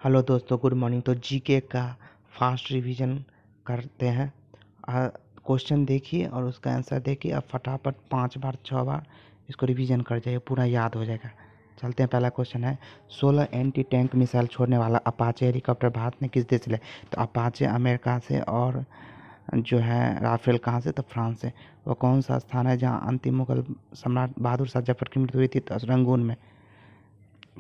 Hello दोस्तों, good morning. तो GK का फास्ट रिवीजन करते हैं। क्वेश्चन देखिए और उसका आंसर देखिए। अब फटाफट 5 बार 6 बार इसको रिवीजन कर जाइए, पूरा याद हो जाएगा। चलते हैं। पहला क्वेश्चन है, 16 एंटी टैंक मिसाइल छोड़ने वाला अपाचे हेलीकॉप्टर भारत ने किस देश से लिया? तो अपाचे अमेरिका से, और जो है राफेल कहाँ से? तो फ्रांस से। वो कौन सा स्थान है जहाँ अंतिम मुगल सम्राट बहादुर शाह जफर की मृत्यु हुई थी? तो रंगून में।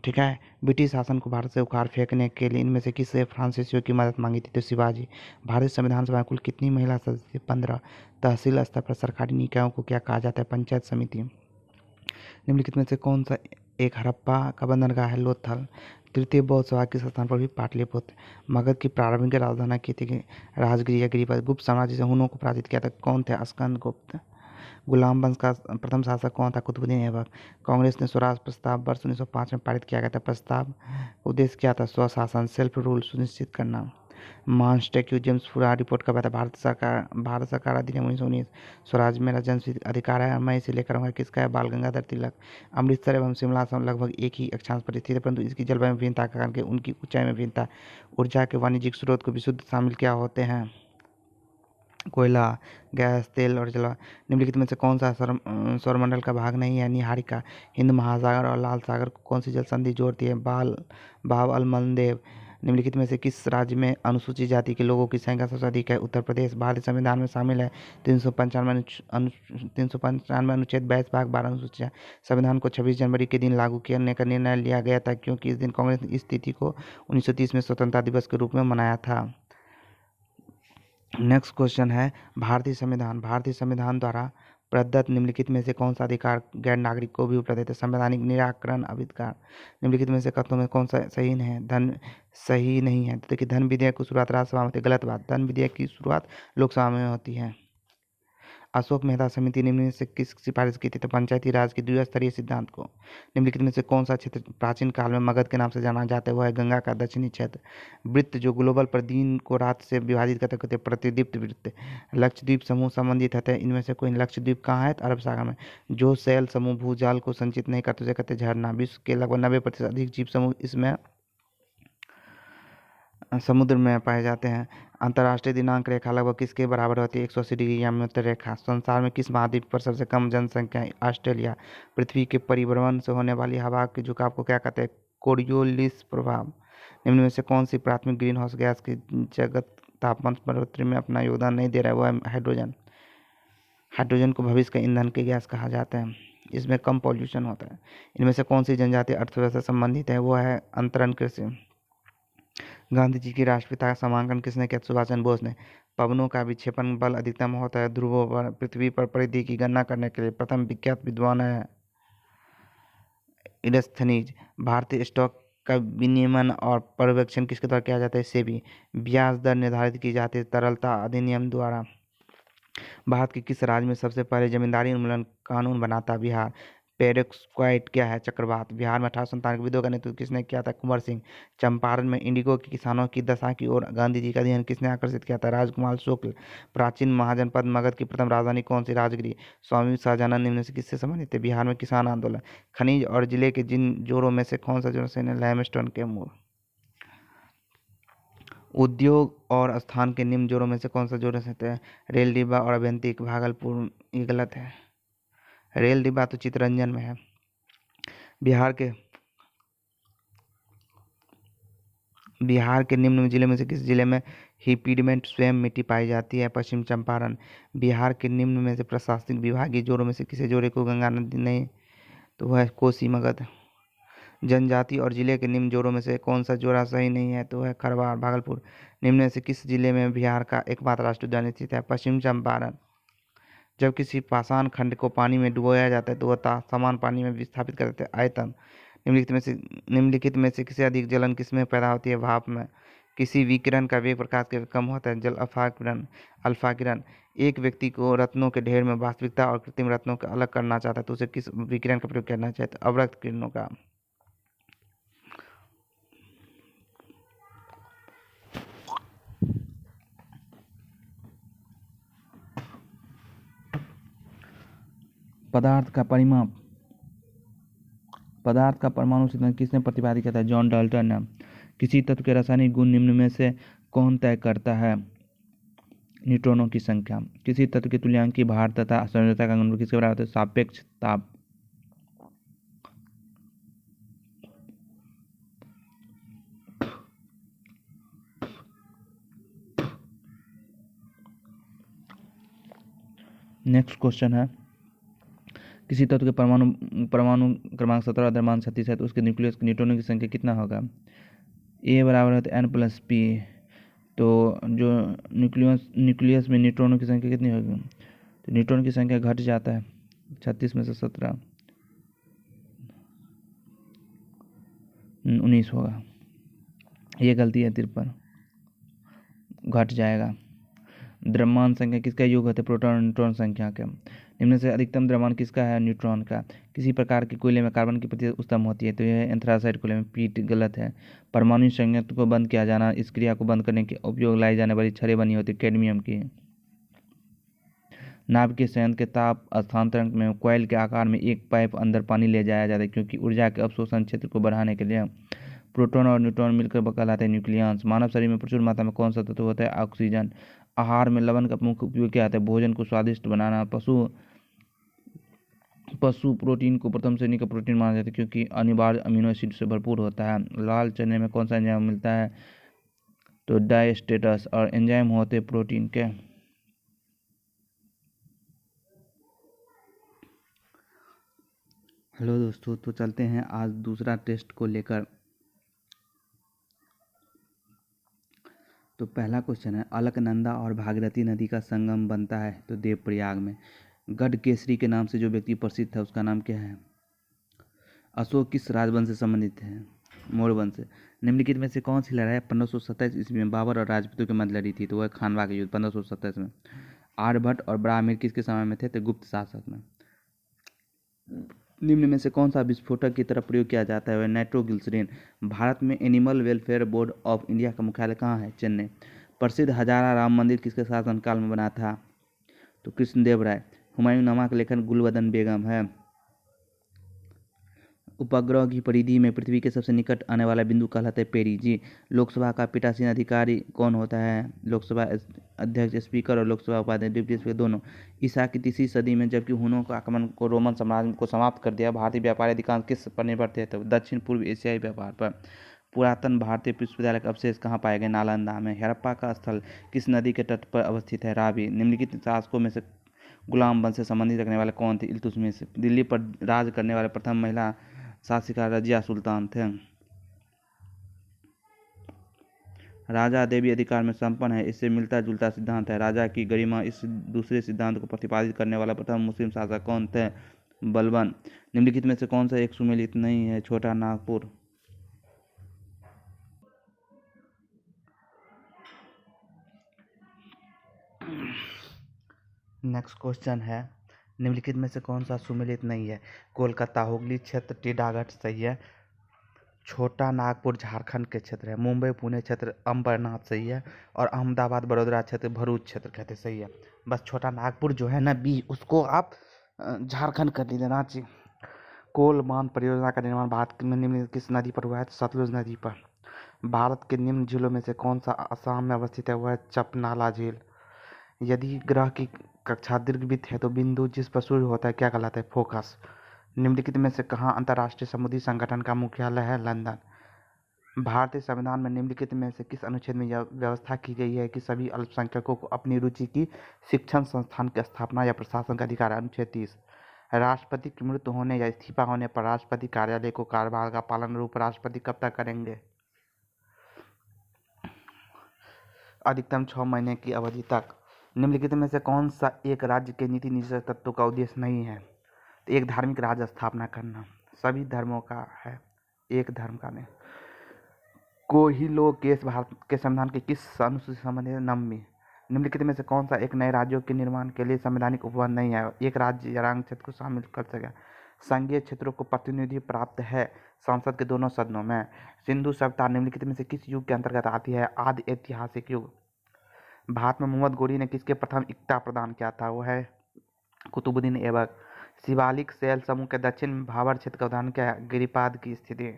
ठीक है। ब्रिटिश शासन को भारत से उखाड़ फेंकने के लिए इनमें से किससे फ्रांसीसियों की मदद मांगी थी? तो शिवाजी। भारतीय संविधान सभा में कुल कितनी महिला सदस्य? 15। तहसील स्तर पर सरकारी निकायों को क्या कहा जाता है? पंचायत समिति। निम्नलिखित में से कौन सा एक हड़प्पा का बंदरगाह है? लोथल। तृतीय बौद्ध सभा किस स्थान पर भी? पाटलिपुत्र। मगध की प्रारंभिक राजधानी की थी राजगिरी या गिरिपथ। गुप्त साम्राज्य से हुनों को पराजित किया था, कौन थे? स्कंदगुप्त। गुलाम वंश का प्रथम शासक कौन था? कुतुबुद्दीन ऐबक। कांग्रेस ने स्वराज प्रस्ताव वर्ष 1905 में पारित किया गया था। प्रस्ताव का उद्देश्य क्या था? स्वशासन, सेल्फ रूल सुनिश्चित करना। मॉन्टेस्क्यू जेम्स फुरा रिपोर्ट कब आया था? भारत सरकार अधिनियम 1919। स्वराज मेरा जन्मसिद्ध अधिकार है, मैं इसे लेकर आऊंगा, किसका है? बाल गंगाधर तिलक। अमृतसर एवं शिमला लगभग एक ही अक्षांश पर स्थित है, परंतु इसकी जलवायु में भिन्नता के कारण उनकी ऊंचाई में भिन्नता। ऊर्जा के वाणिज्यिक स्रोत को विशुद्ध शामिल क्या होते हैं? कोयला, गैस, तेल और जल। निम्नलिखित में से कौन सा सौरमंडल का भाग नहीं है? निहारिका। हिंद महासागर और लाल सागर को कौन सी जल संधि जोड़ती है? बाब अल मंदेब। निम्नलिखित में से किस राज्य में अनुसूचित जाति के लोगों की संख्या सबसे अधिक है? उत्तर प्रदेश। भारतीय संविधान में शामिल है 395 अनुच्छेद 22 भाग 12 अनुसूचित। संविधान को 26 जनवरी के दिन लागू करने का निर्णय लिया गया था क्योंकि इस दिन कांग्रेस ने इस तिथि को 1930 में स्वतंत्रता दिवस के रूप में मनाया था। नेक्स्ट क्वेश्चन है, भारतीय संविधान द्वारा प्रदत्त निम्नलिखित में से कौन सा अधिकार गैर नागरिक को भी उपलब्ध है? संवैधानिक निराकरण अधिकार। निम्नलिखित में से कथनों में कौन सा सही नहीं है? तो देखिए, धन विधेयक की शुरुआत राज्यसभा में होती है, गलत बात। धन विधेयक की शुरुआत लोकसभा में होती है। अशोक मेहता समिति निम्न से किस सिफारिश की थी? तो पंचायती राज की द्विस्तरीय सिद्धांत को। निम्नलिखित में से कौन सा क्षेत्र प्राचीन काल में मगध के नाम से जाना जाता है? वह है गंगा का दक्षिणी क्षेत्र। वृत्त जो ग्लोबल पर दिन को रात से विभाजित करते कहते प्रतिदीप्त वृत्त। लक्षद्वीप समूह संबंधित है, इनमें से कोई लक्षद्वीप कहाँ है? तो अरब सागर में। जो शैल समूह भूजल को संचित नहीं करते उसे कहते झरना। विश्व के लगभग 90% अधिक जीव समूह इसमें समुद्र में पाए जाते हैं। अंतर्राष्ट्रीय दिनांक रेखा लगभग किसके बराबर होती है? 180 डिग्री या मध्य रेखा। संसार में किस महाद्वीप पर सबसे कम जनसंख्या है? ऑस्ट्रेलिया। पृथ्वी के परिभ्रमण से होने वाली हवा के झुकाव को क्या कहते हैं? कोरियोलिस प्रभाव। निम्न में से कौन सी प्राथमिक ग्रीन हाउस गैस की जगत तापमान बढ़ोतरी में अपना योगदान नहीं दे रहा है? वो है हाइड्रोजन। हाइड्रोजन को भविष्य का ईंधन की गैस कहा जाता है, इसमें कम पॉल्यूशन होता है। इनमें से कौन सी जनजातीय अर्थव्यवस्था संबंधित है? वो है अंतरण कृषि। गांधी जी की राष्ट्रपिता का नामांकन किसने किया? सुभाष चंद्र बोस ने। पवनों का विक्षेपण बल अधिकतम होता है ध्रुवों पर। पृथ्वी पर परिधि की गणना करने के लिए प्रथम विख्यात विद्वान है इरस्थनीज। भारतीय स्टॉक का विनियमन और पर्यवेक्षण किसके द्वारा किया जाता है? सेबी। ब्याज दर निर्धारित की जाती है तरलता अधिनियम द्वारा। भारत के किस राज्य में सबसे पहले जमींदारी उन्मूलन कानून बना था? बिहार। पेरोक्साइड क्या है? चक्रवात। बिहार में 1857 के विद्रोह का नेतृत्व किसने किया था? कुंवर सिंह। चंपारण में इंडिगो के किसानों की दशा की ओर गांधी जी का ध्यान किसने आकर्षित किया था? राजकुमार शुक्ल। प्राचीन महाजनपद मगध की प्रथम राजधानी कौन सी? राजगिरी। स्वामी सहजानंद निम्न से किससे संबंधित थे? बिहार में किसान आंदोलन। खनिज और जिले के जिन जोड़ों में से कौन सा जोड़ से? लैमस्टोन के मूल। उद्योग और स्थान के निम्न जोड़ों में से कौन सा जोड़ सकते हैं? रेल डिब्बा और अभ्यंतिक। भागलपुर। ये गलत है। रेल डिब्बा तो चित्तरंजन में है। बिहार के निम्न जिले में से किस जिले में हिपीडमेंट स्वयं मिट्टी पाई जाती है? पश्चिम चंपारण। बिहार के निम्न में से प्रशासनिक विभागीय जोड़ों में से किसी जोड़े को गंगा नदी नहीं? तो वह है कोसी मगध। जनजाति और जिले के निम्न जोड़ों में से कौन सा जोड़ा सही नहीं है? तो है खरवार। भागलपुर। निम्न में से किस जिले में बिहार का एकमात्र राष्ट्रीय उद्यान स्थित है? पश्चिम चंपारण। जब किसी पाषाण खंड को पानी में डुबोया जाता है तो वह समान पानी में विस्थापित कर देते हैं। आयतन। निम्नलिखित में से किससे अधिक जलन किसमें पैदा होती है? भाप में। किसी विकिरण का वेग प्रकाश के कम होता है? जल अल्फा किरण। एक व्यक्ति को रत्नों के ढेर में वास्तविकता और कृत्रिम रत्नों को अलग करना चाहता है तो उसे किस विकिरण का प्रयोग करना चाहिए? तो अवरक्त किरणों का। पदार्थ का परमाणु सिद्धांत किसने प्रतिपादित किया था? जॉन डाल्टन ने। किसी तत्व के रासायनिक गुण निम्न में से कौन तय करता है? न्यूट्रॉनों की संख्या। किसी तत्व के तुल्यांकी भार तथा संयोजकता का गुण किसके बराबर होता है? सापेक्ष ताप। नेक्स्ट क्वेश्चन है, किसी तत्व के परमाणु क्रमांक 17 और द्रव्यमान 36 है तो उसके न्यूक्लियस न्यूट्रॉनों की संख्या कितना होगा? ए बराबर होता है n+p। तो जो न्यूक्लियस में न्यूट्रॉनों की संख्या कितनी होगी? तो न्यूट्रॉन की संख्या घट जाता है, 36 में से 17 19 होगा। ये गलती है, 53 घट जाएगा। द्रव्यमान संख्या किसका योग होता है? प्रोटॉन और न्यूट्रॉन संख्या का। निम्न से अधिकतम द्रव्यमान किसका है? न्यूट्रॉन का। किसी प्रकार के कोयले में कार्बन की प्रतिशत उच्चतम होती है तो यह एंथ्रासाइड कोयले में पीट गलत है। परमाणु संयंत्र को बंद किया जाना, इस क्रिया को बंद करने के उपयोग लाई जाने वाली छड़ें बनी होती कैडमियम की। नाभिकीय संयंत्र के ताप स्थानांतरण में कॉइल के आकार में एक पाइप अंदर पानी ले जाया जाता है क्योंकि ऊर्जा के अवशोषण क्षेत्र को बढ़ाने के लिए। प्रोटॉन और न्यूट्रॉन मिलकर कहलाते हैं न्यूक्लियस। मानव शरीर में प्रचुर मात्रा में कौन सा तत्व होता है? ऑक्सीजन। आहार में लवण का मुख्य उपयोग क्या होता है? भोजन को स्वादिष्ट बनाना। पशु प्रोटीन को प्रथम श्रेणी का प्रोटीन माना जाता है क्योंकि अनिवार्य अमीनो एसिड से भरपूर होता है। लाल चने में कौन सा एंजाइम मिलता है? तो डायस्टेटस। और एंजाइम होते हैं प्रोटीन के। हेलो दोस्तों, तो चलते हैं आज दूसरा टेस्ट को लेकर। तो पहला क्वेश्चन है, अलकनंदा और भागीरथी नदी का संगम बनता है तो देवप्रयाग में। गढ़केसरी के नाम से जो व्यक्ति प्रसिद्ध है उसका नाम क्या है? अशोक किस राजवंश से संबंधित है? मौर्य वंश से। निम्नलिखित में से कौन सी लड़ाई 1527 ईस्वी में बाबर और राजपूतों के मध्य लड़ी थी? तो वह खानवा का युद्ध 1527 में। आर्यभट्ट और ब्राह्मण किसके समय में थे? तो गुप्त शासक में। निम्न में से कौन सा विस्फोटक की तरफ प्रयोग किया जाता है? वह नाइट्रोग्लिसरीन। भारत में animal welfare board of India का मुख्यालय कहाँ है? चेन्नई। प्रसिद्ध हजारा राम मंदिर किसके शासनकाल में बना था? तो कृष्णदेव राय। हुमायूं नामा का लेखन गुलबदन बेगम है। उपग्रह की परिधि में पृथ्वी के सबसे निकट आने वाला बिंदु कहलाता है पेरिजी। लोकसभा का पीठासीन अधिकारी कौन होता है? लोकसभा अध्यक्ष, स्पीकर और लोकसभा उपाध्यक्ष, डिप्टी स्पीकर दोनों। ईसा की 3वीं सदी में जबकि हुनों का आक्रमण को रोमन साम्राज्य को समाप्त कर दिया, भारतीय व्यापारी अधिकांश किस पर निर्भर थे? तो दक्षिण पूर्व एशियाई व्यापार पर। पुरातन भारतीय विश्वविद्यालय का अवशेष कहाँ पाए गए? नालंदा में। हड़प्पा का स्थल किस नदी के तट पर अवस्थित है? रावी। निम्नलिखित शासकों में से गुलाम वंश से संबंधित रखने वाले कौन थे? इल्तुतमिश। दिल्ली पर राज करने वाले प्रथम महिला शासिका रजिया सुल्तान थे। राजा देवी अधिकार में संपन्न है, इससे मिलता जुलता सिद्धांत है। राजा की गरिमा इस दूसरे सिद्धांत को प्रतिपादित करने वाला प्रथम मुस्लिम शासक कौन थे? बलबन। निम्नलिखित में से कौन सा एक सुमेलित नहीं है? छोटा नागपुर। नेक्स्ट क्वेश्चन है, निम्नलिखित में से कौन सा सुमेलित नहीं है? कोलकाता, हुगली क्षेत्र, टीडागढ़ सही है। छोटा नागपुर झारखंड के क्षेत्र है। मुंबई पुणे क्षेत्र अंबरनाथ सही है। और अहमदाबाद बड़ौदा क्षेत्र भरूच क्षेत्र कहते सही है। बस छोटा नागपुर जो है ना बी, उसको आप झारखंड कर लीजिए रांची। कोल बांध परियोजना का निर्माण भारत में निम्न किस नदी पर हुआ है? सतलुज नदी पर। भारत के निम्न झीलों में से कौन सा असम में अवस्थित है? वह है चपनाला झील। यदि ग्रह की कक्षा दीर्घवृत्त है तो बिंदु जिस पर सूर्य होता है क्या कहलाता है? फोकस। निम्नलिखित में से कहाँ अंतर्राष्ट्रीय समुद्री संगठन का मुख्यालय है? लंदन। भारतीय संविधान में निम्नलिखित में से किस अनुच्छेद में यह व्यवस्था की गई है कि सभी अल्पसंख्यकों को अपनी रुचि की शिक्षण संस्थान की स्थापना या प्रशासन का अधिकार है? अनुच्छेद 30। राष्ट्रपति की मृत्यु होने या इस्तीफा होने पर राष्ट्रपति कार्यालय को कार्यभार का पालन उपराष्ट्रपति कब तक करेंगे? अधिकतम 6 महीने की अवधि तक। निम्नलिखित में से कौन सा एक राज्य के नीति निषेध तत्व का उद्देश्य नहीं है? तो एक धार्मिक राज्य स्थापना करना। सभी धर्मों का है, एक धर्म का नहीं। कोहिलो केस भारत के संविधान के किस अनुसूची से संबंधित है? 9वीं। निम्नलिखित में से कौन सा एक नए राज्यों के निर्माण के लिए संवैधानिक उपबंध नहीं है? एक राज्य या रंग क्षेत्र को शामिल कर सके। संघीय क्षेत्रों को प्रतिनिधि प्राप्त है संसद के दोनों सदनों में। सिंधु सभ्यता निम्नलिखित में से किस युग के अंतर्गत आती है? आदि ऐतिहासिक युग। भारत में मोहम्मद गोरी ने किसके प्रथम इक्ता प्रदान किया था? वो है कुतुबुद्दीन ऐबक। शिवालिक शैल समूह के दक्षिण में भाबर क्षेत्र का उदाहरण क्या है? गिरिपाद की स्थिति।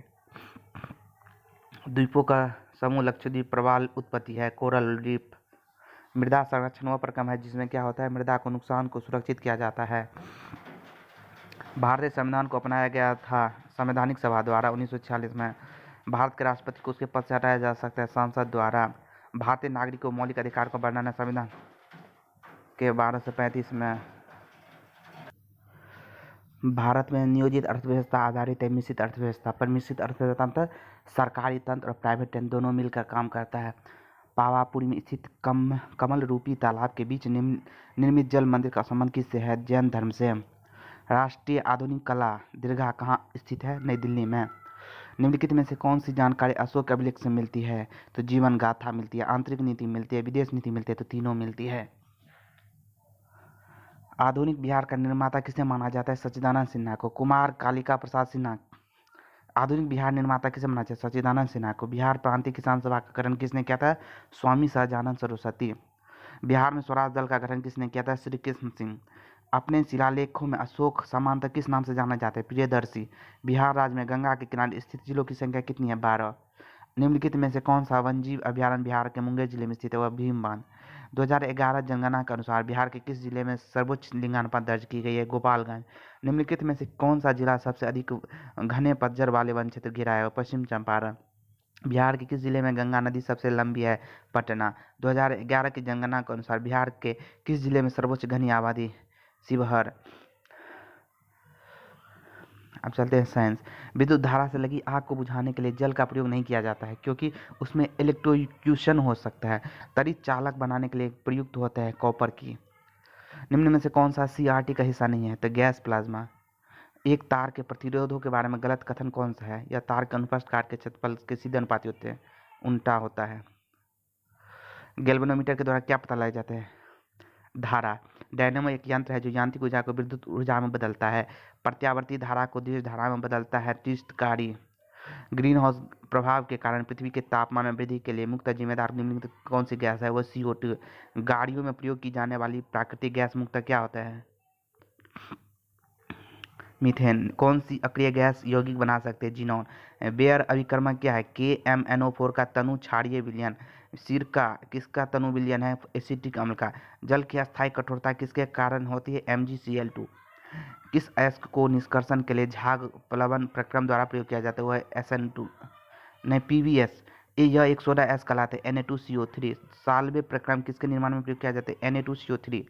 द्वीपों का समूह लक्षद्वीप प्रवाल उत्पत्ति है। Coral reef. मृदा संरक्षण वह प्रक्रम है जिसमें क्या होता है, मृदा को नुकसान को सुरक्षित किया जाता है। भारतीय संविधान को अपनाया गया था संवैधानिक सभा द्वारा 1946 में। भारत के राष्ट्रपति को उसके पद से हटाया जा सकता है संसद द्वारा। भारतीय नागरिक को मौलिक अधिकार को वर्णन है संविधान के 1235 में। भारत में नियोजित अर्थव्यवस्था आधारित है मिश्रित अर्थव्यवस्था पर। मिश्रित अर्थव्यवस्था में सरकारी तंत्र और प्राइवेट तंत्र दोनों मिलकर काम करता है। पावापुरी में स्थित कमल रूपी तालाब के बीच निर्मित जल मंदिर का संबंध किससे है, जैन धर्म से। राष्ट्रीय आधुनिक कला दीर्घा कहाँ स्थित है, नई दिल्ली में। निम्नलिखित में से कौन सी जानकारी अशोक अभिलेख से मिलती है, तो जीवन गाथा मिलती है, आंतरिक नीति मिलती है, विदेश नीति मिलती है, तो तीनों मिलती है। आधुनिक बिहार का निर्माता किसे माना जाता है, सच्चिदानंद सिन्हा को। कुमार कालिका प्रसाद सिन्हा। आधुनिक बिहार निर्माता किसे माना जाता है, सच्चिदानंद सिन्हा को। बिहार प्रांतीय किसान सभा का गठन किसने किया था, स्वामी सहजानंद सरस्वती। बिहार में स्वराज दल का गठन किसने किया था, श्री कृष्ण सिंह। अपने शिलालेखों में अशोक सामंत किस नाम से जाना जाते हैं, प्रियदर्शी। बिहार राज्य में गंगा के किनारे स्थित जिलों की संख्या कितनी है, 12। निम्नलिखित में से कौन सा वन्यजीव अभ्यारण्य बिहार के मुंगेर जिले में स्थित है, वह भीमबांध। 2011 जनगणना के अनुसार बिहार के किस जिले में सर्वोच्च लिंगानुपात दर्ज की गई है, गोपालगंज। निम्नलिखित में से कौन सा जिला सबसे अधिक घने पतझड़ वाले वन क्षेत्र घिरा है, पश्चिम चंपारण। बिहार के किस जिले में गंगा नदी सबसे लंबी है, पटना। 2011 की जनगणना के अनुसार बिहार के किस जिले में सर्वोच्च घनी आबादी, शिवहर। अब चलते हैं साइंस। विद्युत धारा से लगी आग को बुझाने के लिए जल का प्रयोग नहीं किया जाता है क्योंकि उसमें इलेक्ट्रोक्यूशन हो सकता है। त्वरित चालक बनाने के लिए प्रयुक्त होता है कॉपर की। निम्न में से कौन सा CRT का हिस्सा नहीं है, तो गैस प्लाज्मा। एक तार के प्रतिरोधों के बारे में गलत कथन कौन सा है, या तार के अनुप्रस्थ काट के क्षेत्रफल के सीधे अनुपाती होते हैं, उल्टा होता है। गैल्वेनोमीटर के द्वारा क्या पता लगाया जाता है, धारा। डायनेमो एक यंत्र है जो यांत्रिक ऊर्जा को विद्युत ऊर्जा में बदलता है। प्रत्यावर्ती धारा को दीर्घ धारा में बदलता है, तीर्थकारी। ग्रीन हाउस प्रभाव के कारण पृथ्वी के तापमान में वृद्धि के लिए मुख्य जिम्मेदार निम्नलिखित कौन सी गैस है, वह CO2। गाड़ियों में प्रयोग की जाने वाली प्राकृतिक गैस मुक्त क्या होता है, मीथेन। कौन सी अक्रिय गैस यौगिक बना सकते हैं, जीनोन। बेयर अभिकर्मक क्या है, KMNO4 का तनु क्षारीय विलयन। सिरका किसका तनु विलयन है, एसिटिक अम्ल का। जल की अस्थायी कठोरता किसके कारण होती है, MgCl2। किस अयस्क को निष्कर्षण के लिए झाग प्लवन प्रक्रम द्वारा प्रयोग किया जाता है, वह SN2 नहीं PVS। यह एक सोडा एस कहलाते हैं, Na2CO3। साल्वे प्रक्रम किसके निर्माण में प्रयोग किया जाता है, Na2CO3।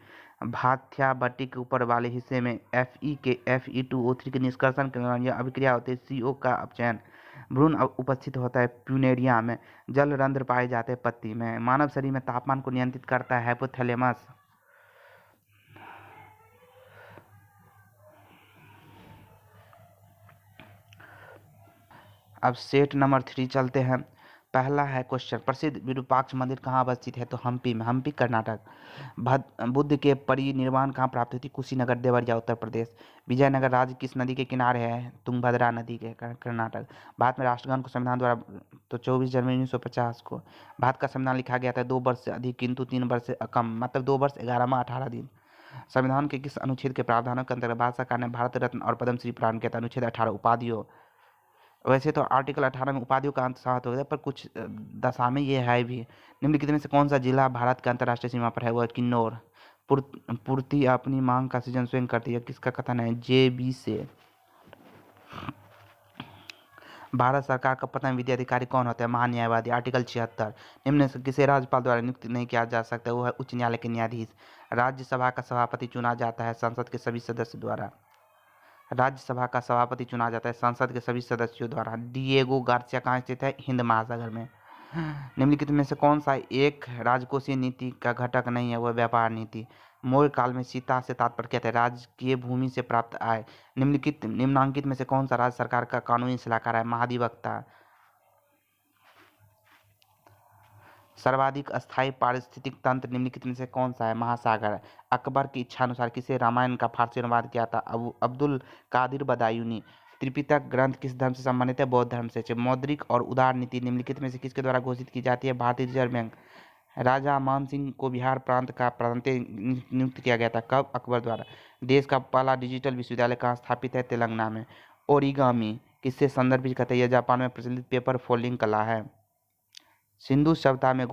भाथ्याबट्टी के ऊपर वाले हिस्से में Fe के Fe2O3 के निष्कर्षण के दौरान यह अभिक्रिया होती है, CO का अपचयन। भ्रूण उपस्थित होता है प्यूनेरिया में। जल रंध्र पाए जाते हैं पत्ती में। मानव शरीर में तापमान को नियंत्रित करता है हाइपोथैलेमस। अब सेट नंबर 3 चलते हैं। पहला है क्वेश्चन, प्रसिद्ध विरूपाक्ष मंदिर कहाँ अवस्थित है, तो हम्पी में, हम्पी कर्नाटक। बुद्ध के परिनिर्वाण कहाँ प्राप्त हुई थी, कुशीनगर देवरिया उत्तर प्रदेश। विजयनगर राज्य किस नदी के किनारे है, तुंगभद्रा नदी के, कर्नाटक। भारत में राष्ट्रगान को संविधान द्वारा, तो 24 जनवरी 1950 को। भारत का संविधान लिखा गया था 2 वर्ष से अधिक किंतु 3 वर्ष से कम, मतलब 2 वर्ष 11 माह 18 दिन। संविधान के किस अनुच्छेद के प्रावधानों के अंतर्गत भारत सरकार ने भारत रत्न और पद्मश्री प्रदान किया था, अनुच्छेद 18। उपाधियों, वैसे तो आर्टिकल 18 में उपाधियों का अंत समाप्त हो गया, पर कुछ दशा में ये है भी। निम्नलिखित में से कौन सा जिला भारत के अंतर्राष्ट्रीय सीमा पर है, वह किन्नौर। पूर्ति अपनी मांग का सृजन स्वयं करती है, किसका कथन है, JB से। भारत सरकार का प्रथम विधि अधिकारी कौन होता है, महान्यायवादी, आर्टिकल 76। निम्न से किसे राज्यपाल द्वारा नियुक्त नहीं किया जा सकता, वो है उच्च न्यायालय के न्यायाधीश। राज्यसभा का सभापति चुना जाता है संसद के सभी सदस्य द्वारा। राज्यसभा का सभापति चुना जाता है संसद के सभी सदस्यों द्वारा। डिएगो गार्सिया कहाँ स्थित है, हिंद महासागर में। निम्नलिखित में से कौन सा एक राजकोषीय नीति का घटक नहीं है, वह व्यापार नीति। मौर्य काल में सीता से तात्पर्य क्या था, राजकीय भूमि से प्राप्त आय। निम्नांकित में से कौन सा राज्य सरकार का कानूनी सलाहकार है, महाधिवक्ता। सर्वाधिक अस्थायी पारिस्थितिक तंत्र निम्नलिखित में से कौन सा है, महासागर। अकबर की इच्छा अनुसार किसे रामायण का फारसी अनुवाद किया था, अब्दुल कादिर बदायूनी। त्रिपिटक ग्रंथ किस धर्म से संबंधित है, बौद्ध धर्म से। मौद्रिक और उदार नीति निम्नलिखित में से किसके द्वारा घोषित की जाती है, भारतीय रिजर्व बैंक। राजा मान सिंह को बिहार प्रांत का प्रांतीय नियुक्त किया गया था, कब, अकबर द्वारा। देश का पहला डिजिटल विश्वविद्यालय कहाँ स्थापित है, तेलंगाना में। ओरिगामी किससे संदर्भित करते हैं? यह जापान में प्रचलित पेपर फोल्डिंग कला है। सिंधु सभ्यता में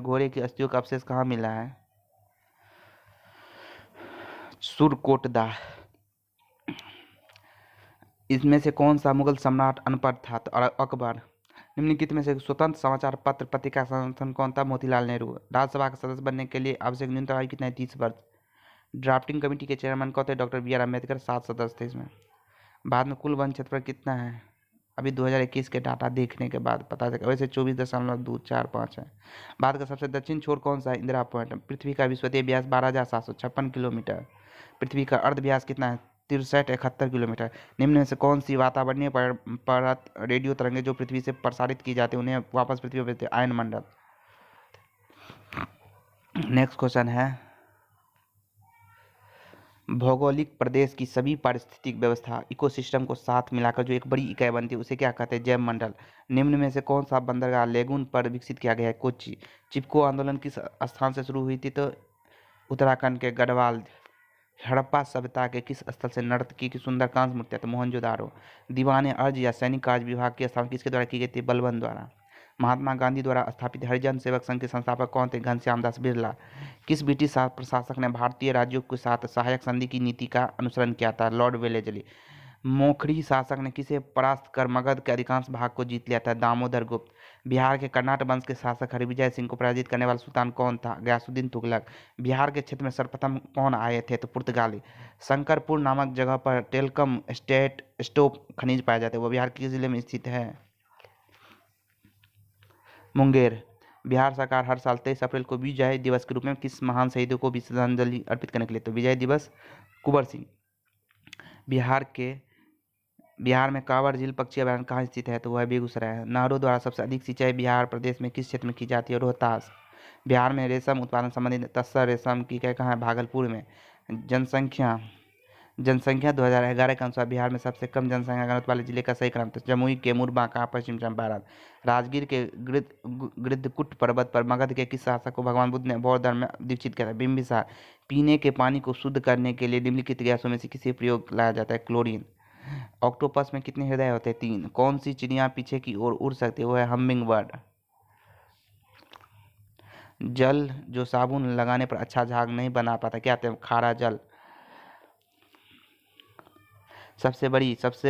घोड़े की अस्थियों का अवशेष कहाँ मिला है? सुरकोटदा। इसमें से कौन सा मुगल सम्राट अनपढ़ था? तो अकबर। निम्नलिखित में से स्वतंत्र समाचार पत्र पत्रिका संगठन कौन था? मोतीलाल नेहरू। राज्यसभा का सदस्य बनने के लिए आवश्यक न्यूनतम आयु कितना है? 30 वर्ष। ड्राफ्टिंग कमेटी के चेयरमैन कौन थे? Doctor B are Ambedkar. 7 सदस्य थे इसमें। भारत में कुल वन क्षेत्रफल कितना है? अभी 2021 के डाटा देखने के बाद पता चला, वैसे 24.245 है। भारत का सबसे दक्षिण छोर कौन सा है? इंदिरा पॉइंट। पृथ्वी का विश्वतीय व्यास 12,756 किलोमीटर। पृथ्वी का अर्ध व्यास कितना है? 6371 किलोमीटर। निम्न में से कौन सी वातावरणीय परत रेडियो तरंगें जो पृथ्वी से प्रसारित की जाती है उन्हें वापस पृथ्वी पर भेजते हैं? आयन मंडल। नेक्स्ट क्वेश्चन है, भौगोलिक प्रदेश की सभी पारिस्थितिक व्यवस्था इकोसिस्टम को साथ मिलाकर जो एक बड़ी इकाई बनती है उसे क्या कहते हैं? जैव मंडल। निम्न में से कौन सा बंदरगाह लेगून पर विकसित किया गया है? कोच्चि। चिपको आंदोलन किस स्थान से शुरू हुई थी? तो उत्तराखंड के गढ़वाल। हड़प्पा सभ्यता के किस स्थल से नर्तकी की सुंदर कांस्य मूर्तियां? तो मोहनजोदारो। दीवाने अर्ज या सैनिक कार्य विभाग की स्थापना किसके द्वारा की गई थी? बलबन द्वारा। महात्मा गांधी द्वारा स्थापित हरिजन सेवक संघ के संस्थापक कौन थे? घनश्याम दास बिरला। किस ब्रिटिश प्रशासक ने भारतीय राज्यों के साथ सहायक संधि की नीति का अनुसरण किया था? Lord Wellesley. मोखरी शासक ने किसे परास्त कर मगध के अधिकांश भाग को जीत लिया था? दामोदर गुप्त। बिहार के कर्नाट वंश के शासक हरिविजय सिंह को पराजित करने वाला सुल्तान कौन था? गयासुद्दीन तुगलक। बिहार के क्षेत्र में सर्वप्रथम कौन आए थे? तो पुर्तगाली। शंकरपुर नामक जगह पर टेल्कम स्टोप खनिज पाए जाते हैं, वो बिहार के किस जिले में स्थित है? मुंगेर। बिहार सरकार हर साल 23 अप्रैल को विजय दिवस के रूप में किस महान शहीदों को भी श्रद्धांजलि अर्पित करने के लिए? तो विजय दिवस कुंवर सिंह। बिहार में कांवर झील पक्षी अभयारण्य कहाँ स्थित है? तो वह बेगूसराय है। नहरों द्वारा सबसे अधिक सिंचाई बिहार प्रदेश में किस क्षेत्र में की जाती है? रोहतास। बिहार में रेशम उत्पादन संबंधित तस्सर रेशम की इकाई कहाँ है? भागलपुर में। जनसंख्या 2011 के अनुसार बिहार में सबसे कम जनसंख्या घनत्व वाले जिले का सही क्रम था? जमुई, कैमूर, बांका, पश्चिम चंपारण। राजगीर के गृद्धकुट पर्वत पर मगध के किस शासक को भगवान बुद्ध ने बौद्ध धर्म में दीक्षित किया था? बिंबिसार। पीने के पानी को शुद्ध करने के लिए निम्नलिखित गैसों में से किसी प्रयोग लाया जाता है? क्लोरीन। ऑक्टोपस में कितने हृदय होते हैं? 3। कौन सी चिड़िया पीछे की ओर उड़ सकती है? वो है हमिंग बर्ड। जल जो साबुन लगाने पर अच्छा झाग नहीं बना पाता, क्या कहते हैं? खारा जल। सबसे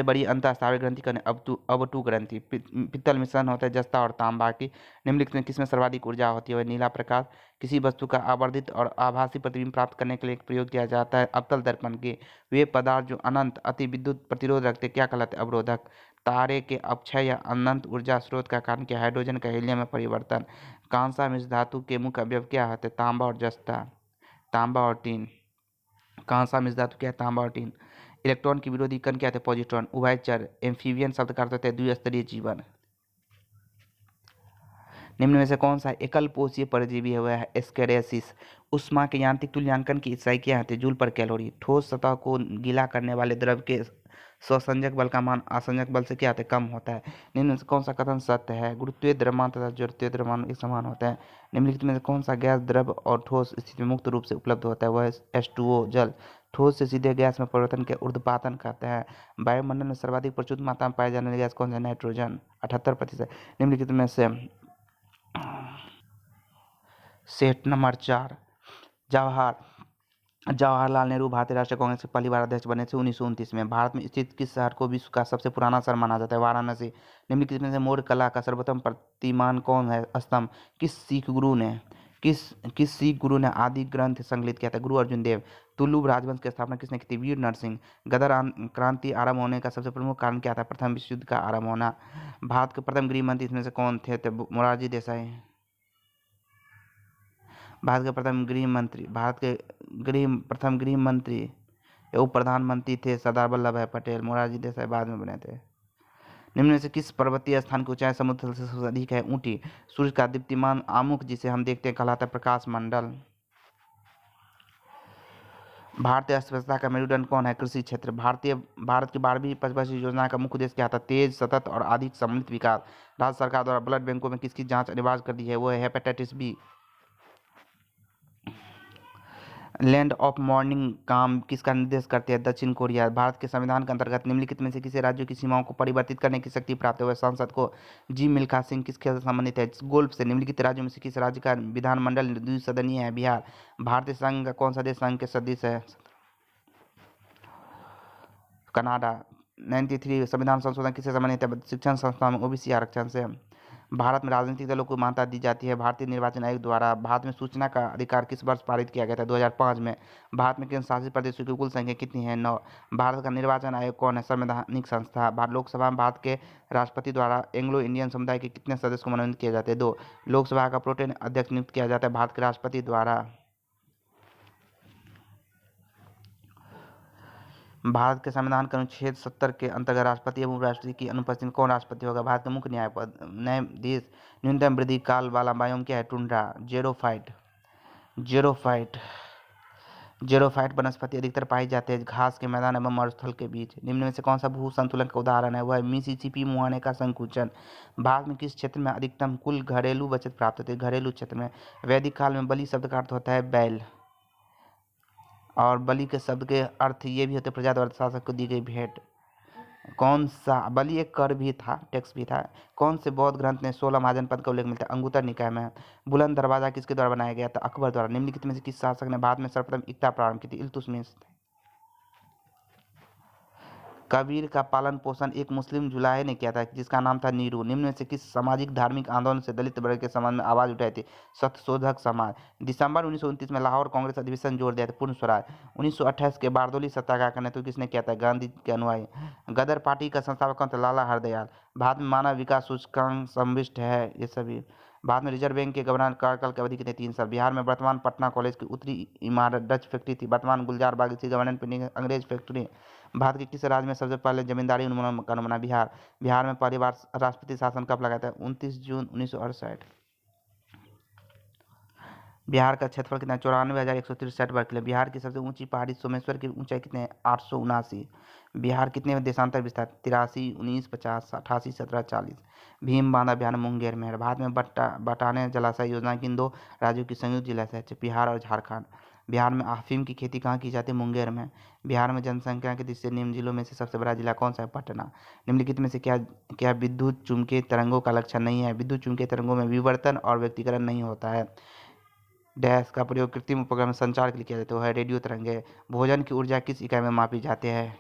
बड़ी अंतःस्रावी ग्रंथि कौन है? अवटु ग्रंथि। पित्तल मिश्रण होता है जस्ता और तांबा की। निम्नलिखित में किसमें सर्वाधिक ऊर्जा होती है? वह नीला प्रकाश। किसी वस्तु का आवर्धित और आभासी प्रतिबिंब प्राप्त करने के लिए प्रयोग किया जाता है अवतल दर्पण के। वे पदार्थ जो अनंत अति विद्युत प्रतिरोध रखते क्या कहलाते? अवरोधक। तारे के अपक्षय या अनंत ऊर्जा स्रोत का कारण क्या? हाइड्रोजन का हीलियम में परिवर्तन। कांसा मिश्र धातु के मुख्य अवयव क्या होते? तांबा और जस्ता। तांबा और टीन। कांसा मिश्र धातु क्या है? तांबा और टीन। इलेक्ट्रॉन की विरोधी कण क्या थे? पॉजिट्रॉन। उभयचर। एम्फीबियन शब्द का अर्थ होता है द्विस्तरीय जीवन। निम्न में से कौन सा एकल पोषीय परजीवी है? वह है एस्केरियासिस। ऊष्मा के यांत्रिक तुल्यांकन की इकाई क्या होती है? जूल पर कैलोरी। ठोस सतह को गीला करने वाले द्रव के स्वसंजक बल का मान आसंजक बल से क्या होता है? कम होता है। निम्न में से कौन सा कथन सत्य है? गुरुत्वीय द्रव्यमान तथा जड़त्वीय द्रव्यमान एक समान होता है। निम्नलिखित में से कौन सा गैस द्रव और ठोस स्थिति में मुक्त रूप से उपलब्ध होता है? वह H2O जल। ठोस से सीधे गैस में परिवर्तन के ऊर्ध्वपातन कहते हैं। वायुमंडल में सर्वाधिक प्रचुर मात्रा में पाए जाने वाली गैस कौन सा? नाइट्रोजन 78%। निम्नलिखित में से सेट नंबर 4 जवाहरलाल नेहरू भारतीय राष्ट्रीय कांग्रेस के पहली बार अध्यक्ष बने थे 1929 में। भारत में स्थित किस शहर को विश्व का सबसे पुराना शहर माना जाता है? वाराणसी। निम्नलिखित में से मौर्य कला का सर्वप्रथम प्रतिमान कौन है? स्तंभ। किस सिख गुरु ने आदि ग्रंथ संकलित किया था? गुरु अर्जुन देव। तुलुव राजवंश की स्थापना किसने की थी? वीर नरसिंह। गदर क्रांति आरंभ होने का सबसे प्रमुख कारण क्या था? प्रथम विश्व युद्ध का आरंभ होना। भारत के प्रथम गृह मंत्री इसमें से कौन थे? मोरारजी देसाई। भारत के प्रथम गृह मंत्री या उप प्रधानमंत्री थे सरदार वल्लभ भाई पटेल। मोरारजी देसाई बाद में बने थे। निम्न में से किस पर्वतीय स्थान की ऊंचाई समुद्र तल से सबसे अधिक है? ऊटी। सूर्य का दीप्तिमान आमुख जिसे हम देखते हैं कहलाता है प्रकाश मंडल। भारतीय अर्थव्यवस्था का मेरुदंड कौन है? कृषि क्षेत्र। भारत की 12वीं पंचवर्षीय योजना का मुख्य उद्देश्य क्या था? तेज, सतत और अधिक सम्मिलित विकास। राज्य सरकार द्वारा ब्लड बैंकों में किसकी जांच अनिवार्य कर दी है? वो है hepatitis B. Land of morning काम किसका निर्देश करते हैं? दक्षिण कोरिया। भारत के संविधान के अंतर्गत निम्नलिखित में से किसी राज्यों की सीमाओं को परिवर्तित करने की शक्ति प्राप्त है? सांसद को। जी मिल्खा सिंह किस खेल से संबंधित है? गोल्फ से। निम्नलिखित राज्यों में से किस राज्य का विधानमंडल द्विसदनीय है? बिहार। भारतीय संघ का कौन सा देश संघ के सदस्य है? कनाडा। 93 संविधान संशोधन किससे संबंधित है? शिक्षण संस्थान में ओबीसी आरक्षण से। भारत में राजनीतिक दलों को मान्यता दी जाती है। भारतीय निर्वाचन आयोग द्वारा भारत में सूचना का अधिकार किस वर्ष पारित किया गया था? 2005 में। भारत में केंद्र शासित प्रदेशों की कुल संख्या कितनी है? 9। भारत का निर्वाचन आयोग कौन है? संवैधानिक संस्था। लोकसभा में भारत के राष्ट्रपति द्वारा एंग्लो इंडियन समुदाय के कितने सदस्य को मनोनीत किए जाते हैं? 2। लोकसभा का प्रोटेम अध्यक्ष नियुक्त किया जाता है भारत के राष्ट्रपति द्वारा। भारत के संविधान के अनुच्छेद 70 के अंतर्गत राष्ट्रपति एवं उपराष्ट्रपति की अनुपस्थिति में कौन राष्ट्रपति होगा? भारत के मुख्य न्यायाधीश। न्यूनतम वृद्धि काल वाला बायोम क्या है? टुंड्रा। जेरोफाइट वनस्पति अधिकतर पाई जाते हैं घास के मैदान एवं मरुस्थल के बीच। निम्न में से कौन सा भू संतुलन का उदाहरण है? वह मिसिसिपी मुहाने का संकुचन। भारत में किस क्षेत्र में अधिकतम कुल घरेलू बचत प्राप्त होती है? घरेलू क्षेत्र में। वैदिक काल में बलि शब्द का अर्थ होता है बैल, और बलि के शब्द के अर्थ ये भी होते प्रजातंत्र शासक को दी गई भेंट। कौन सा? बलि एक कर भी था, टैक्स भी था। कौन से बौद्ध ग्रंथ में 16 महाजनपद का उल्लेख मिलता है? अंगुत्तर निकाय में। बुलंद दरवाजा किसके द्वारा बनाया गया था? अकबर द्वारा। निम्नलिखित में से किस शासक ने भारत में सर्वप्रथम एकता प्रारंभ की थी? इल्तुतमिश। कबीर का पालन पोषण एक मुस्लिम जुलाहे ने किया था जिसका नाम था नीरू। निम्न में से किस सामाजिक धार्मिक आंदोलन से दलित वर्ग के संबंध में आवाज उठाई थी? सत्यशोधक समाज। दिसंबर 1929 में लाहौर कांग्रेस अधिवेशन जोड़ दिया था पूर्ण स्वराज। 1928 के बारदोली सत्याग्रह का नेतृत्व किसने किया था? गांधी के अनुयायी। गदर पार्टी का संस्थापक कौन था? लाला हरदयाल। भारत में मानव विकास सूचकांक संविष्ट है ये सभी। भारत में रिजर्व बैंक के गवर्नर कार्यकाल की अवधि कितने? 3 साल। बिहार में वर्तमान पटना कॉलेज की उत्तरी इमारत डच फैक्ट्री थी। वर्तमान गुलजार बाग इसी गवर्नमेंट पेंटिंग अंग्रेज फैक्ट्री। भारत के किस राज्य में सबसे पहले जमींदारी उन्मूलन कानून बना? बिहार। बिहार में पहली बार राष्ट्रपति शासन कब लगाया था? 29 जून 1968। बिहार का क्षेत्रफल कितना? 94,163 वर्ग किलोमीटर। बिहार की सबसे ऊंची पहाड़ी सोमेश्वर की ऊंचाई कितने है? 879। बिहार कितने देशांतर विस्तार? 83, 19, 50, 88, 17, 40। भीम बांधा बिहार मुंगेर में है। भारत में बटाने जलाशय योजना किन 2 राज्यों की संयुक्त जलाशय है? बिहार और झारखंड। बिहार में अफीम की खेती कहाँ की जाती है? मुंगेर में। बिहार में जनसंख्या की दृष्टि से निम्न जिलों में से सबसे बड़ा जिला कौन सा है? पटना। निम्नलिखित में से क्या विद्युत चुम्बकीय तरंगों का लक्षण नहीं है? विद्युत चुम्बकीय तरंगों में विवर्तन और व्यक्तिकरण नहीं होता है। डैश का प्रयोग कृत्रिम उपकरण में संचार के लिए किया जाता है रेडियो तरंगे। भोजन की ऊर्जा किस इकाई में मापी जाती है?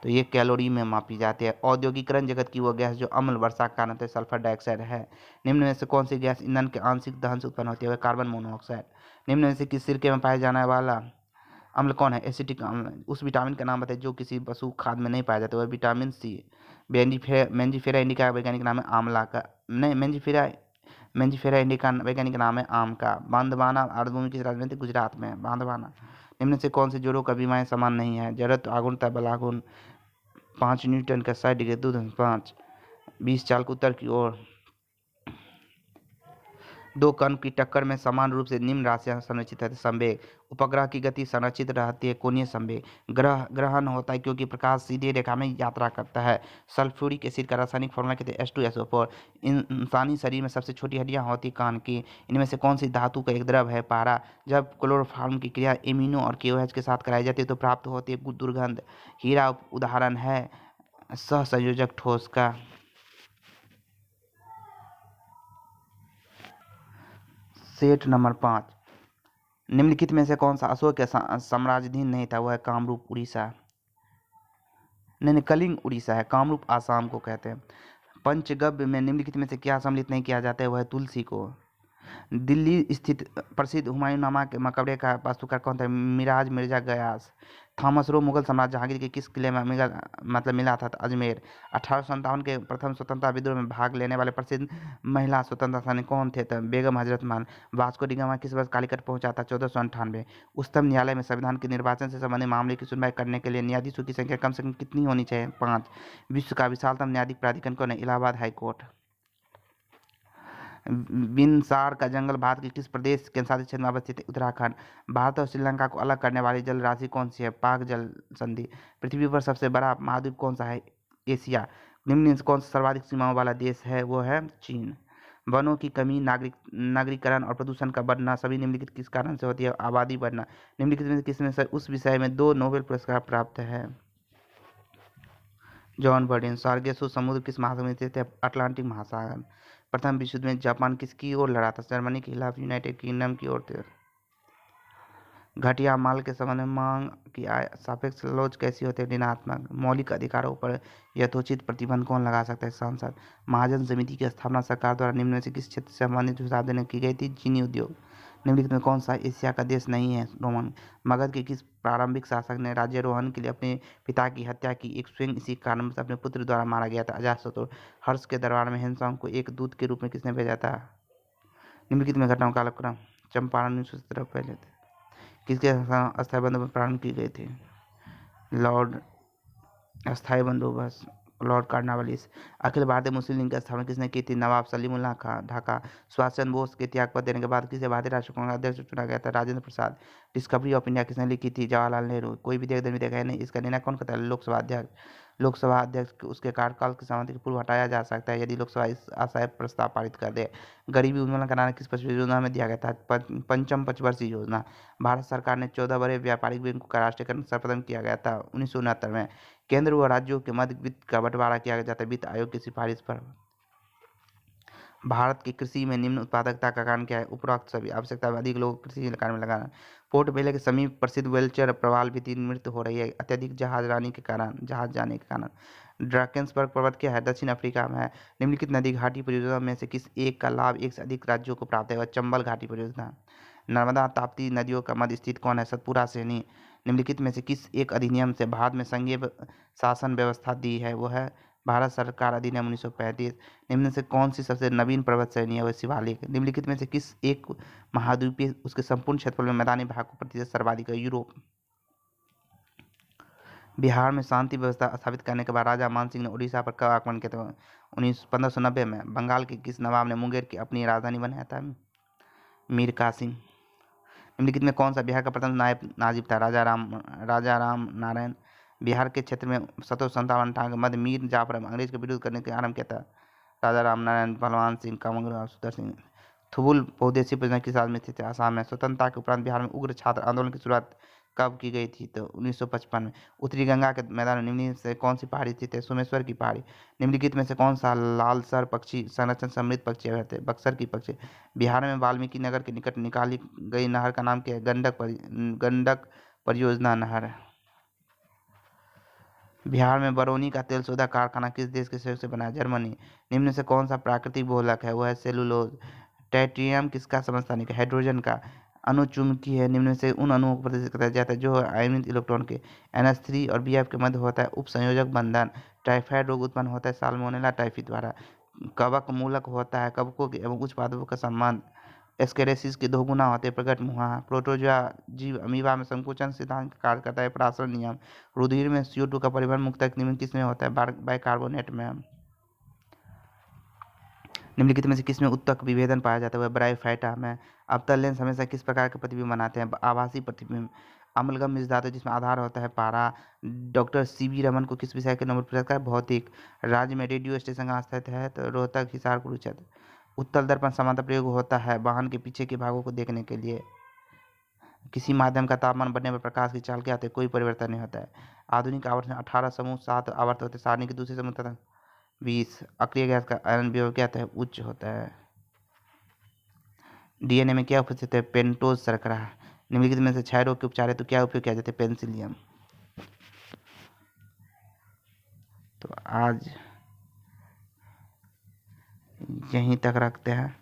तो ये कैलोरी में मापी जाती है। औद्योगिकरण जगत की वो गैस जो अम्ल वर्षा का कारण होता है सल्फर डाइऑक्साइड है। निम्न में से कौन सी गैस ईंधन के आंशिक दहन से उत्पन्न होती है? Carbon monoxide. निम्न में से किस सिरके में पाया जाने वाला अम्ल कौन है? एसिटिक अम्ल। उस विटामिन का नाम बताइए जो किसी पशु खाद्य में नहीं पाया जाता, वह विटामिन सी। मेंजीफेरा इंडिका वैज्ञानिक नाम है आंवला का। नहीं, मेंजीफेरा इंडिका वैज्ञानिक नाम है आम का। बांधवाना आर्द्रभूमि किस राज्य में थी? गुजरात में बांधवाना। निम्न से कौन से जोड़ों का बीमाएं समान नहीं है? जड़त्व, आघूर्णता, बलाघूर्ण। 5 न्यूटन का 60 डिग्री दूध 5। 20 चाल को उत्तर की ओर। 2 कण की टक्कर में समान रूप से निम्न राशियां संरचित है। संवेग। उपग्रह की गति संरक्षित रहती है कोणीय संवेग। ग्रहण होता है क्योंकि प्रकाश सीधी रेखा में यात्रा करता है। सल्फ्यूरिक एसिड का रासायनिक फॉर्मूला कहते हैं H2SO4। इंसानी शरीर में सबसे छोटी हड्डियां होती कान की। इनमें से कौन सी धातु का एक द्रव है? पारा। जब क्लोरोफॉर्म की क्रिया एमिनो और KOH के साथ कराई जाती है तो प्राप्त होती है दुर्गंध। हीरा उदाहरण है सहसंयोजक ठोस का। Set number 5। निम्नलिखित में से कौन सा अशोक के साम्राज्याधीन नहीं था? वह है कामरूप उड़ीसा। नहीं, कलिंग उड़ीसा है। कामरूप आसाम को कहते हैं। पंचगव्य में निम्नलिखित में से क्या सम्मिलित नहीं किया जाता है? वह है तुलसी को। दिल्ली स्थित प्रसिद्ध हुमायूंनामा के मकबरे का वास्तुकार कौन था? मिराज मिर्जा गयास। थॉमस रो मुगल सम्राट जहांगीर के किस किले में मिला था? अजमेर। 1857 के प्रथम स्वतंत्रता विद्रोह में भाग लेने वाले प्रसिद्ध महिला स्वतंत्रता सेनानी कौन थे? Begum Hazrat Mahal. Vasco D gamma किस वर्ष कालीकट पहुंचा था? 1498। उच्चतम न्यायालय में संविधान के निर्वाचन से संबंधित मामले की सुनवाई करने के लिए न्यायाधीशों की संख्या कम से कम कितनी होनी चाहिए? 5। विश्व का विशालतम न्यायाधिक प्राधिकरण कौन है? इलाहाबाद हाईकोर्ट। बिनसार का जंगल भारत के किस प्रदेश केंद्रशासित क्षेत्र में अवस्थित है? उत्तराखंड। भारत और श्रीलंका को अलग करने वाली जल राशि कौन सी है? पाक जल संधि। पृथ्वी पर सबसे बड़ा महाद्वीप कौन सा है? एशिया। निम्न में से कौन सा सर्वाधिक सीमाओं वाला देश है? वो है चीन। वनों की कमी, नगरीकरण और प्रदूषण का बढ़ना सभी निम्नलिखित किस कारण से होती है? आबादी बढ़ना। निम्नलिखित में से किसमें से उस विषय में 2 नोबेल पुरस्कार प्राप्त है? John Bardeen. सार्गेसो समुद्र किस महासागर में स्थित है? अटलांटिक महासागर। प्रथम विश्व युद्ध में जापान किसकी ओर लड़ा था? जर्मनी के खिलाफ। यूनाइटेड किंगडम की ओर थे। घटिया माल के संबंध में मांग की सापेक्ष लोच कैसी होती है? ऋणात्मक। मौलिक अधिकारों पर यथोचित प्रतिबंध कौन लगा सकता है? सांसद। महाजन समिति की स्थापना सरकार द्वारा निम्न में से किस क्षेत्र से संबंधित सुझाव देने की गई थी? चीनी उद्योग। निम्नलिखित में कौन सा एशिया का देश नहीं है? रोमन। मगध के किस प्रारंभिक शासक ने राज्यारोहण के लिए अपने पिता की हत्या की? एक स्वयं इसी कारण से अपने पुत्र द्वारा मारा गया था, अजातशत्रु। हर्ष के दरबार में हिंसाओं को एक दूत के रूप में किसने भेजा था? निम्नलिखित में घटनाओं का कालक्रम। चंपारण 1917 पहले थे। किसके अस्थायी बंदोबस्त प्रारंभ की गई थी? लॉर्ड अस्थायी बंदोबस्त लॉर्ड कार्नवालिस। अखिल भारतीय मुस्लिम लीग की स्थापना किसने की थी? नवाब सलीमुल्लाह खां, ढाका। सुभाष चंद्र बोस के त्यागपत्र देने के बाद किसे भारतीय राष्ट्रीय कांग्रेस अध्यक्ष चुना गया था? Rajendra Prasad. Discovery of India किसने लिखी थी? जवाहरलाल नेहरू। कोई विधेयक है नहीं, इसका निर्णय कौन करता है? लोकसभा अध्यक्ष। लोकसभा अध्यक्ष को उसके कार्यकाल की समाप्ति के पूर्व हटाया जा सकता है यदि लोकसभा इस आशय प्रस्ताव पारित कर दे। गरीबी उन्मूलन का नारा किस योजना में दिया गया था? पंचम पंचवर्षीय योजना। भारत सरकार ने 14 बड़े व्यापारिक बैंकों का राष्ट्रीयकरण सर्वप्रथम किया गया था 1969 में। केंद्र व राज्यों के मध्य वित्त का बंटवारा किया जाता है वित्त आयोग की सिफारिश पर। भारत की कृषि में निम्न उत्पादकता का कारण क्या है? उपरोक्त सभी। आवश्यकता में अधिक लोगों को कृषि कार्य में लगाना। पोर्ट ब्लेयर के समीप प्रसिद्ध वेलचर प्रवाल भी मृत्यु हो रही है अत्यधिक जहाज जाने के कारण। ड्रैकेंसबर्ग पर्वत क्या है? दक्षिण अफ्रीका में है। निम्नलिखित नदी घाटी परियोजना में से किस एक का लाभ एक से अधिक राज्यों को प्राप्त है? वह चंबल घाटी परियोजना। नर्मदा ताप्ती नदियों का मध्य स्थित कौन है? सतपुरा श्रेणी। निम्नलिखित में से किस एक अधिनियम से भारत में संघीय शासन व्यवस्था दी है? वो है भारत सरकार अधिनियम 1935। निम्न से कौन सी सबसे नवीन पर्वत श्रेणी है? वह शिवालिक। निम्नलिखित में से किस एक महाद्वीपीय उसके संपूर्ण क्षेत्रफल में मैदानी भाग को प्रतिशत सर्वाधिक है? यूरोप। बिहार में शांति व्यवस्था स्थापित करने के बाद राजा मान सिंह ने उड़ीसा पर कब आक्रमण किया था? 1590 में। बंगाल के किस नवाब ने मुंगेर की अपनी राजधानी बनाया था? मीर कासिम। निम्नलिखित में कौन सा बिहार का प्रथम नायब नाजिब था? राजा राम नारायण। बिहार के क्षेत्र में 1757 के मध्य मीर जाफर अंग्रेज के विरुद्ध करने के आरंभ किया था? राजा राम नारायण, बलवान सिंह, कामंगल और सुंदर सिंह। थुबुल बहुउद्देशीय परियोजना किस राज्य में स्थित है? आसाम में। स्वतंत्रता के उपरांत बिहार में उग्र छात्र आंदोलन की शुरुआत कब की गई थी? तो 1955 में। उत्तरी गंगा के मैदान में निम्न से कौन सी पहाड़ी स्थित है? सोमेश्वर की पहाड़ी। निम्नलिखित में से कौन सा लालसर पक्षी संरक्षण समृद्ध पक्षी है? बक्सर की पक्षी। बिहार में वाल्मीकि नगर के निकट निकाली गई नहर का नाम क्या है? गंडक परियोजना नहर। बिहार में बरौनी का तेल शोधक कारखाना किस देश के सहयोग से बना है? जर्मनी। निम्न से कौन सा प्राकृतिक बहुलक है? वह है सेलुलोज। ट्रिटियम किसका समस्थानिक है? हाइड्रोजन का। अणु चुंबकीय है। निम्न में से उन अणुओं को प्रदर्शित करता जाता है जो आयनित इलेक्ट्रॉन के NH3 और BF के मध्य होता है उपसंयोजक बंधन। टाइफाइड रोग उत्पन्न होता है साल्मोनेला टाइफी द्वारा। कवक मूलक होता है कवकों के एवं उच्च पादपों का संबंध। एस्केरेसिस के 2 गुना होते हैं प्रकट मुहा। प्रोटोजोआ जीव अमीबा में संकुचन सिद्धांत का कार्य करता है पराशरण नियम। रुधिर में CO2 का परिवहन मुक्तक निम्न किसमें होता है? बाइकार्बोनेट में। निम्नलिखित में से किसमें उत्तक विभेदन पाया जाता है? वह ब्रायोफाइटा में। अवतल लेंस हमेशा किस प्रकार के प्रतिबिंब बनाते हैं? आभासी प्रतिबिंब। अम्लगम मिश्र धातु जिसमें आधार होता है पारा। डॉक्टर CV रमन को किस विषय के नोबेल पुरस्कार? भौतिक। राज्य में रेडियो स्टेशन कहाँ स्थित है? तो रोहतक, हिसार, कुरुक्षेत्र। उत्तल दर्पण समांतर प्रयोग होता है वाहन के पीछे के भागों को देखने के लिए। किसी माध्यम का तापमान बढ़ने पर प्रकाश की चाल क्या होती है? कोई परिवर्तन नहीं होता है। आधुनिक आवर्त में 18 समूह 7 आवर्त होते हैं। सारणी के दूसरे समूह तथा 20। अक्रिय गैस का आयन विभव क्या होता है? उच्च होता है। DNA में क्या उपस्थित है? पेंटोज शर्करा। निम्नलिखित में से क्षय रोग के उपचार हेतु क्या उपयोग किया जाता है? पेनिसिलियम। तो आज यहीं तक रखते हैं।